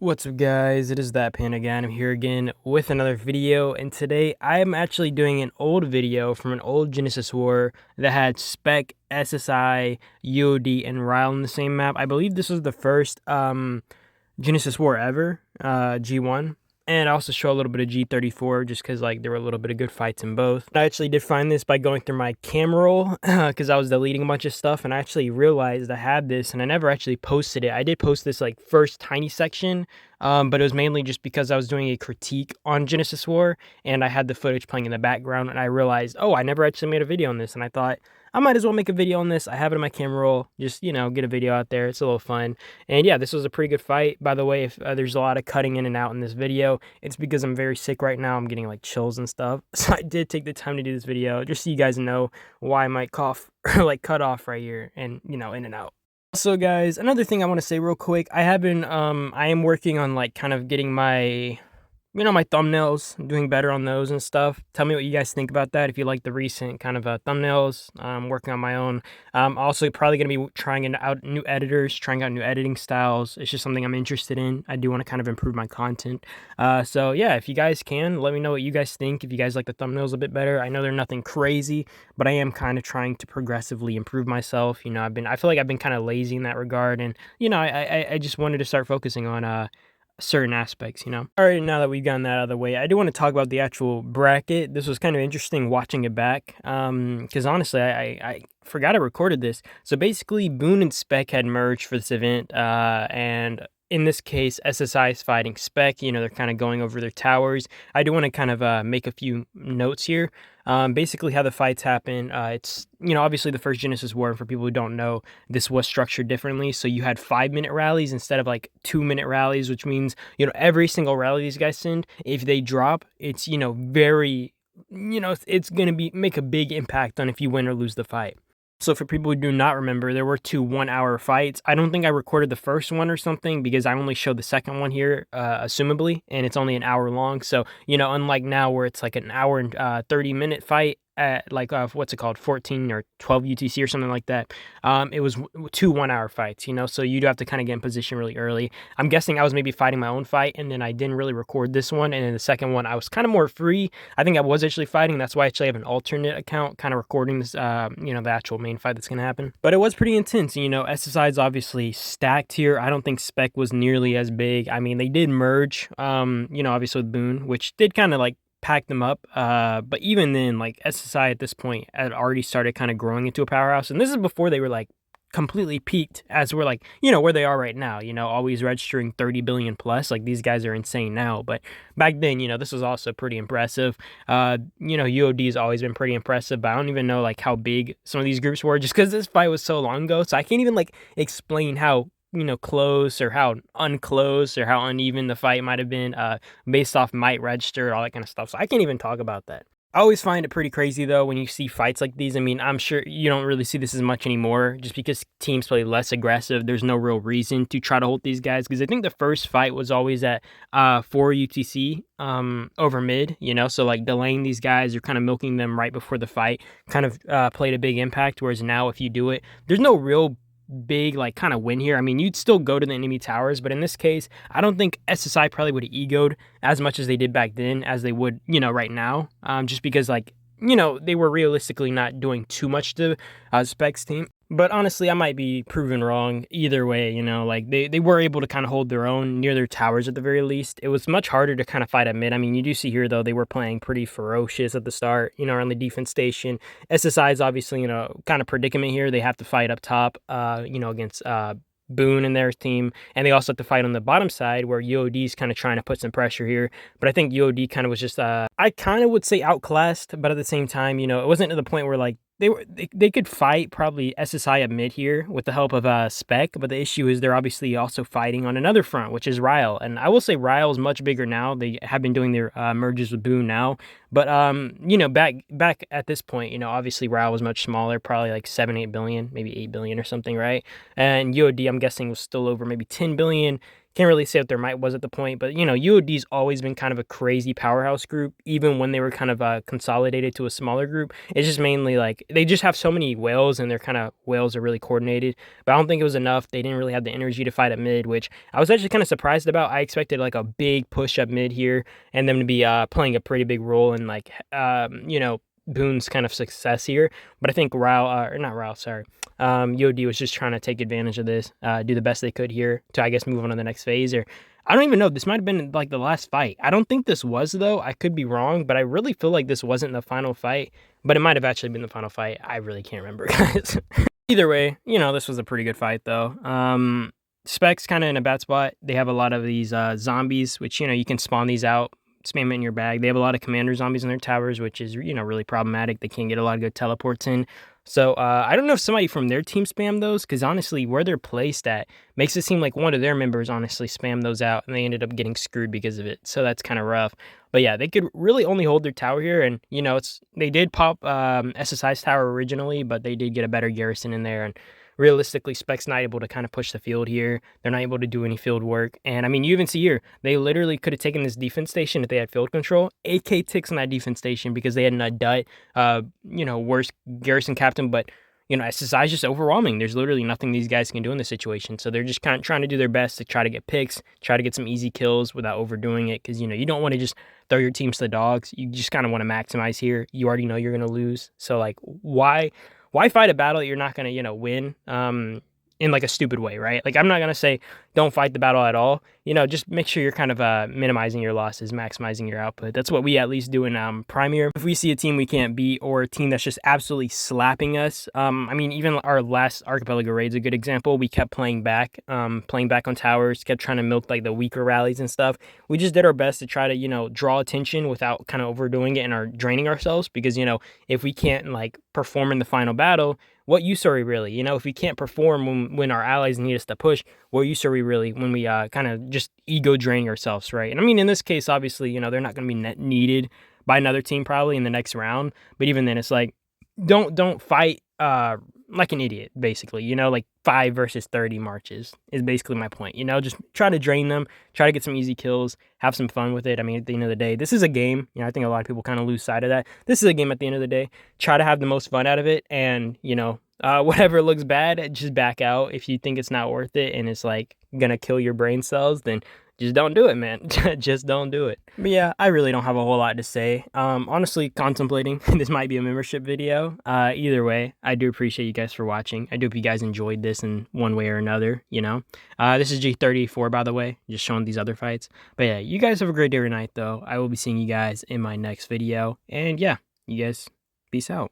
What's up guys, it is that Panda again. I'm here again with another video, and today I am actually doing an old video from an old Genesis War that had Spec, SSI, UOD, and Ryle in the same map. I believe this was the first Genesis War ever, G1. And I also show a little bit of G34 just because like there were a little bit of good fights in both. I actually did find this by going through my camera roll because I was deleting a bunch of stuff, and I actually realized I had this and I never actually posted it. I did post this like first tiny section, but it was mainly just because I was doing a critique on Genesis War and I had the footage playing in the background, and I realized, oh, I never actually made a video on this, and I thought I might as well make a video on this. I have it in my camera roll, just, get a video out there. It's a little fun. And yeah, this was a pretty good fight. By the way, if there's a lot of cutting in and out in this video, it's because I'm very sick right now. I'm getting like chills and stuff. So I did take the time to do this video just so you guys know why I might cough or like cut off right here and, in and out. Also guys, another thing I want to say real quick, I am working on like kind of getting my my thumbnails, doing better on those and stuff. Tell me what you guys think about that. If you like the recent kind of thumbnails, I'm working on my own. Also probably going to be trying out new editors, trying out new editing styles. It's just something I'm interested in. I do want to kind of improve my content. So yeah, if you guys can, let me know what you guys think. If you guys like the thumbnails a bit better. I know they're nothing crazy, but I am kind of trying to progressively improve myself. I feel like I've been kind of lazy in that regard, and I just wanted to start focusing on certain aspects. All right, now that we've gotten that out of the way, I do want to talk about the actual bracket. This was kind of interesting watching it back, because honestly, I forgot I recorded this. So basically, Boone and Spec had merged for this event, and in this case, SSI is fighting Spec. They're kind of going over their towers. I do want to kind of make a few notes here. Basically, how the fights happen. It's, obviously the first Genesis War. For people who don't know, this was structured differently. So you had 5-minute rallies instead of like 2-minute rallies, which means, every single rally these guys send, if they drop, it's, very, it's going to make a big impact on if you win or lose the fight. So for people who do not remember, there were 2 1-hour fights. I don't think I recorded the first one or something because I only showed the second one here, assumably, and it's only an hour long. So, unlike now where it's like an hour and 30-minute fight at like, what's it called, 14 or 12 UTC or something like that. It was 2 1-hour fights, so you do have to kind of get in position really early. I'm guessing I was maybe fighting my own fight, and then I didn't really record this one, and then the second one I was kind of more free. I think I was actually fighting. That's why I actually have an alternate account kind of recording this, the actual main fight that's going to happen. But it was pretty intense. SSI is obviously stacked here. I don't think Spec was nearly as big. I mean, they did merge, obviously with Boone, which did kind of like pack them up, but even then, like, SSI at this point had already started kind of growing into a powerhouse, and this is before they were like completely peaked as we're like, where they are right now, always registering 30 billion plus. Like, these guys are insane now, but back then, this was also pretty impressive. UOD has always been pretty impressive, but I don't even know like how big some of these groups were just because this fight was so long ago, so I can't even like explain how close or how unclose or how uneven the fight might have been, based off might register, all that kind of stuff. So I can't even talk about that. I always find it pretty crazy though when you see fights like these. I mean, I'm sure you don't really see this as much anymore just because teams play less aggressive. There's no real reason to try to hold these guys because I think the first fight was always at 4 UTC over mid, so like delaying these guys or kind of milking them right before the fight kind of played a big impact, whereas now if you do it, there's no real big like kind of win here. I mean, you'd still go to the enemy towers, but in this case, I don't think SSI probably would have egoed as much as they did back then as they would, right now, just because like, they were realistically not doing too much to Spec's team. But honestly, I might be proven wrong either way, like they were able to kind of hold their own near their towers at the very least. It was much harder to kind of fight at mid. I mean, you do see here, though, they were playing pretty ferocious at the start, on the defense station. SSI is obviously, kind of predicament here. They have to fight up top, against Boone and their team, and they also have to fight on the bottom side where UOD is kind of trying to put some pressure here. But I think UOD kind of was just, I kind of would say outclassed, but at the same time, it wasn't to the point where like they could fight probably SSI at mid here with the help of Spec, but the issue is they're obviously also fighting on another front, which is Ryle. And I will say Ryle is much bigger now. They have been doing their merges with Boone now, but back at this point, obviously Ryle was much smaller, probably like 7-8 billion, maybe 8 billion or something, right? And UOD, I'm guessing, was still over maybe 10 billion. Can't really say what their might was at the point, but UOD's always been kind of a crazy powerhouse group, even when they were kind of consolidated to a smaller group. It's just mainly like they just have so many whales, and their kind of whales are really coordinated. But I don't think it was enough. They didn't really have the energy to fight at mid, which I was actually kind of surprised about. I expected like a big push up mid here, and them to be playing a pretty big role in like Boone's kind of success here. But I think UOD was just trying to take advantage of this, do the best they could here to, I guess, move on to the next phase. Or I don't even know. This might have been like the last fight. I don't think this was, though. I could be wrong, but I really feel like this wasn't the final fight. But it might have actually been the final fight. I really can't remember, guys. Either way, this was a pretty good fight, though. Spec's kind of in a bad spot. They have a lot of these zombies, which, you can spawn these out, spam it in your bag. They have a lot of commander zombies in their towers, which is, really problematic. They can't get a lot of good teleports in. So I don't know if somebody from their team spammed those, because honestly, where they're placed at makes it seem like one of their members honestly spammed those out, and they ended up getting screwed because of it. So that's kind of rough. But yeah, they could really only hold their tower here, and they did pop SSI's tower originally, but they did get a better garrison in there, and realistically, Spec's not able to kind of push the field here. They're not able to do any field work. And I mean, you even see here, they literally could have taken this defense station if they had field control. AK ticks on that defense station because they had a dud, worst garrison captain. But, SSI is just overwhelming. There's literally nothing these guys can do in this situation. So they're just kind of trying to do their best to try to get picks, try to get some easy kills without overdoing it. Because, you don't want to just throw your teams to the dogs. You just kind of want to maximize here. You already know you're going to lose. So, like, why fight a battle that you're not going to, win in like a stupid way, right? Like, I'm not going to say don't fight the battle at all. Just make sure you're kind of minimizing your losses, maximizing your output. That's what we at least do in Premier. If we see a team we can't beat or a team that's just absolutely slapping us, even our last Archipelago raid's a good example. We kept playing back on towers, kept trying to milk like the weaker rallies and stuff. We just did our best to try to, draw attention without kind of overdoing it and draining ourselves, because, if we can't like perform in the final battle, what use are we really? If we can't perform when our allies need us to push, what use are we really when we kind of just ego drain ourselves, right? And I mean, in this case, obviously, they're not going to be needed by another team probably in the next round. But even then, it's like, don't fight like an idiot, basically. Like 5 versus 30 marches is basically my point. Just try to drain them, try to get some easy kills, have some fun with it. I mean, at the end of the day, this is a game. I think a lot of people kind of lose sight of that. This is a game at the end of the day. Try to have the most fun out of it, and whatever looks bad, just back out. If you think it's not worth it and it's like gonna kill your brain cells, then just don't do it, man. Just don't do it. But yeah, I really don't have a whole lot to say. Honestly, contemplating this might be a membership video. Either way, I do appreciate you guys for watching. I do hope you guys enjoyed this in one way or another, This is G34, by the way, just showing these other fights. But yeah, you guys have a great day or night, though. I will be seeing you guys in my next video. And yeah, you guys, peace out.